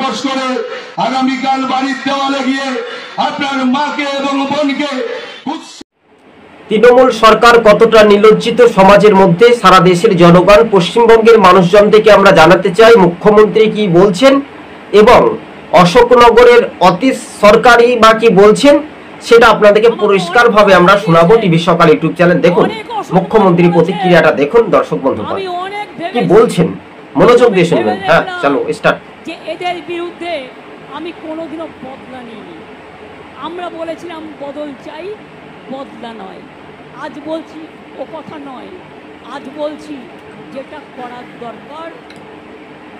Force করে আগামীকাল বাড়ির দেওয়ালে গিয়ে আপনার মাকে এবং বোনকে। তৃণমূল সরকার কতটা নির্লজ্জিত সমাজের মধ্যে সারা দেশের জনগণ, পশ্চিমবঙ্গের মানুষজন থেকে আমরা জানাতে চাই মুখ্যমন্ত্রী কি বলছেন এবং অশোকনগরের অতীশ সরকারি বা কি বলছেন সেটা আপনাদেরকে পরিষ্কারভাবে আমরা শোনাবো। টিভি সকাল ইউটিউব চ্যানেল দেখুন, মুখ্যমন্ত্রীর প্রতিক্রিয়াটা দেখুন। দর্শক বন্ধুগণ কি বলছেন মনোযোগ দিয়ে শুনবেন। হ্যাঁ, চলো স্টার্ট। যে এদের বিরুদ্ধে আমি কোনোদিনও বদলা নিইনি। আমরা বলেছিলাম বদল চাই, বদলা নয়। আজ বলছি ও কথা নয়, আজ বলছি যেটা করার দরকার।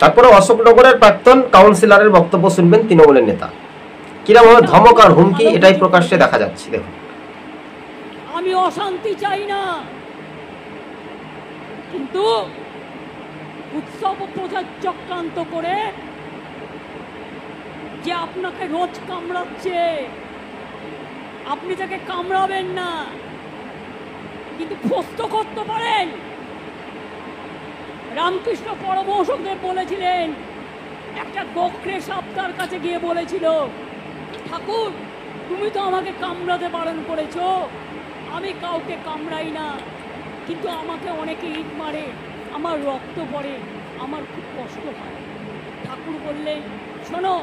তারপরে অশোকনগরের প্রাক্তন কাউন্সিলরের বক্তব্য শুনবেন তৃণমূলের নেতা। কিরকম ধমক আর হুমকি এটাই প্রকাশ্যে দেখা যাচ্ছে। দেখুন, আমি অশান্তি চাই না, কিন্তু উৎসব প্রচার চক্রান্ত করে যে আপনাকে রোজ কামড়াচ্ছে, আপনি তাকে কামড়াবেন না, কিন্তু প্রস্ত করতে পারেন। রামকৃষ্ণ পরমহংসদেব বলেছিলেন, একটা গোখরে সাপ তার কাছে গিয়ে বলেছিল, ঠাকুর তুমি তো আমাকে কামড়াতে বারণ করেছো, আমি কাউকে কামড়াই না, কিন্তু আমাকে অনেকে ইট মারে, আমার রক্ত পড়ে, আমার খুব কষ্ট হয়। ঠাকুর বললেন, শোনো,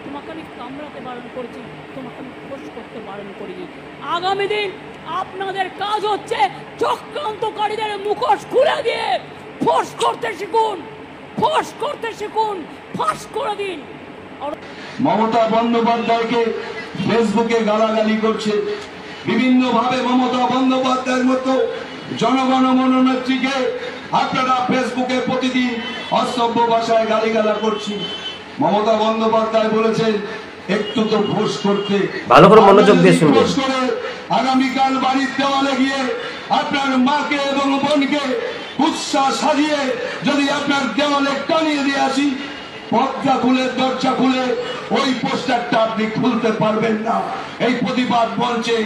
তোমাকে আমি কামড়াতে বারণ করেছি, তোমাকে আমি ফোর্স করতে বারণ করিনি। আগামী দিন আপনাদের কাজ হচ্ছে চক্রান্তকারীদের মুখোশ খুলে দিয়ে ফোর্স করতে শিখুন, ফোর্স করতে শিখুন, ফাঁস করে দিন। মমতা বন্দ্যোপাধ্যায়কে ফেসবুকে গালাগালি করছে, বিভিন্ন ভাবে মমতা বন্দ্যোপাধ্যায়ের মতো জনগণ মনোনেত্রীকে আপনারা ফেসবুকে প্রতিদিন অসভ্য ভাষায় গালিগালা করছি। মমতা বন্দ্যোপাধ্যায় বলেছেন একটু তো ফোর্স করতে, ভালো করে মনোযোগ দিয়ে শুনবেন। আগামীকাল বাড়ির দেওয়ালে গিয়ে আপনার মাকে এবং বোনকে উৎসাহ সাজিয়ে যদি আপনার দেওয়ালে টানিয়ে দিয়ে আসি, পর্দা খুলে দরজা খুলে ওই পোস্টারটা আপনি খুলতে পারবেন না। এই প্রতিবাদ মঞ্চে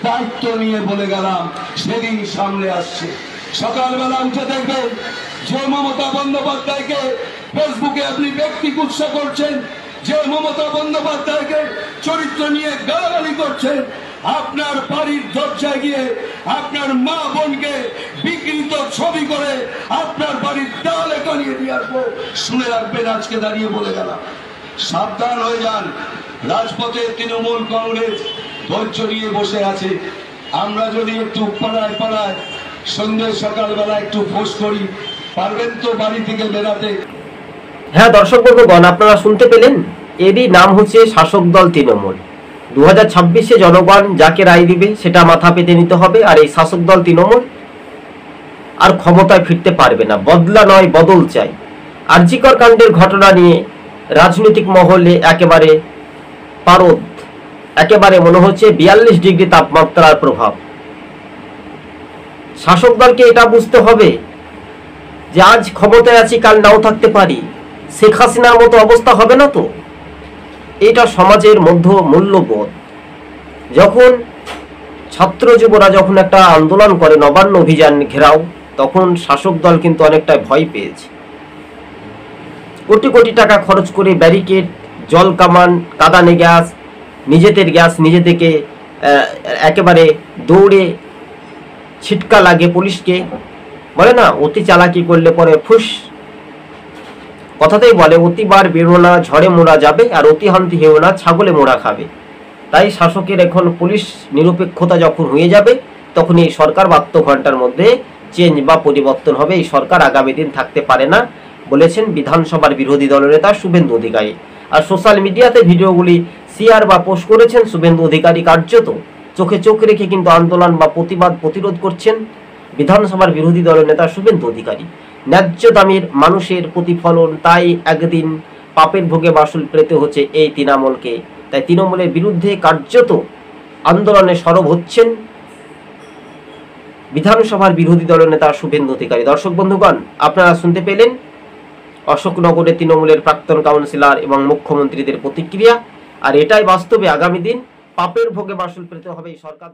দায়িত্ব নিয়ে বলে গেলাম, সেদিন সামনে আসছে। সকালবেলা উঠে দেখবেন যে মমতা বন্দ্যোপাধ্যায়কে ফেসবুকে আপনি ব্যক্তি কুৎসা করছেন, যে মমতা বন্দ্যোপাধ্যায়কে চরিত্র নিয়ে গালাগালি করছেন, আপনার বাড়ির দরজায় গিয়ে আপনার মা বোনকে বিকৃত ছবি করে আপনার বাড়ির দেওয়ালে টানিয়ে দিয়ে আসবো। শুনে রাখবেন, আজকে দাঁড়িয়ে বলে গেলাম, সাবধান হয়ে যান। রাজপথে তৃণমূল কংগ্রেস ধৈর্য নিয়ে বসে আছে। আমরা যদি একটু পাড়ায় পাড়ায় সন্ধ্যে সকালবেলা একটু ফোর্স করি, পারবেন তো বাড়ি থেকে বেরাতে? হ্যাঁ দর্শক বন্ধুগণ, আপনারা শুনতে পেলেন, এরই নাম হচ্ছে শাসক দল তৃণমূল। 2026-এ জনগণ যাকে রায় দিবে সেটা মাথা পেতে নিতে হবে। আর এই শাসক দল তৃণমূল আর ক্ষমতায় ফিরতে পারবে না। বদলা নয়, বদল চাই। আরজি কর কাণ্ডের ঘটনা নিয়ে রাজনৈতিক মহলে একেবারে পারদ, একেবারে মনে হচ্ছে 42 ডিগ্রি তাপমাত্রার প্রভাব। শাসক দলকে এটা বুঝতে হবে যে আজ ক্ষমতায় আছি, কাল নাও থাকতে পারি। শেখ হাসিনার মতো অবস্থা হবে না তো। এটা সমাজের মধ্য মূল্যবোধ। যখন ছাত্র যুবরা যখন একটা আন্দোলন করে নবান্ন অভিযান ঘেরাও, তখন শাসক দল কিন্তু অনেকটা ভয় পেয়েছে। কোটি কোটি টাকা খরচ করে ব্যারিকেড, জল কামান, কাঁদানে গ্যাস, নিজেদের গ্যাস নিজে থেকে একেবারে দৌড়ে ছিটকা লাগে পুলিশকে। বলে না, অতি চালাকি করলে পরে ফুস, কথাতেই বলে অতিবার বেরো না, ঝড়ে মোড়া যাবে, আর অতি হান্তি হেও না, ছাগলে মোড়া খাবে। তাই শাসকের এখন পুলিশ নিরপেক্ষতা যখন হয়ে যাবে, তখন এই সরকার 72 ঘন্টার মধ্যে চেঞ্জ বা পরিবর্তন হবে। এই সরকার আগামী দিন থাকতে পারে না বলেছেন বিধানসভার বিরোধী দলনেতা শুভেন্দু অধিকারী। আর সোশ্যাল মিডিয়াতে ভিডিওগুলি শেয়ার বা পোস্ট করেছেন শুভেন্দু অধিকারী। কার্যত চোখে চোখ রেখে কিন্তু আন্দোলন বা প্রতিবাদ প্রতিরোধ করছেন বিধানসভার বিরোধী দলনেতা শুভেন্দু অধিকারী। ন্যায্য দামের মানুষের প্রতিফলন, তাই একদিন পাপের ভোগে বাসুল পেতে হচ্ছে এই তৃণমূলকে। তাই তৃণমূলের বিরুদ্ধে কার্যত আন্দোলনে সরব হচ্ছেন বিধানসভার বিরোধী দলনেতা শুভেন্দু অধিকারী। দর্শক বন্ধুগণ, আপনারা শুনতে পেলেন অশোকনগরে তৃণমূলের প্রাক্তন কাউন্সিলর এবং মুখ্যমন্ত্রীদের প্রতিক্রিয়া। আর এটাই বাস্তবে আগামী দিন পাপের ভোগে বাসুল পেতে হবে এই সরকার।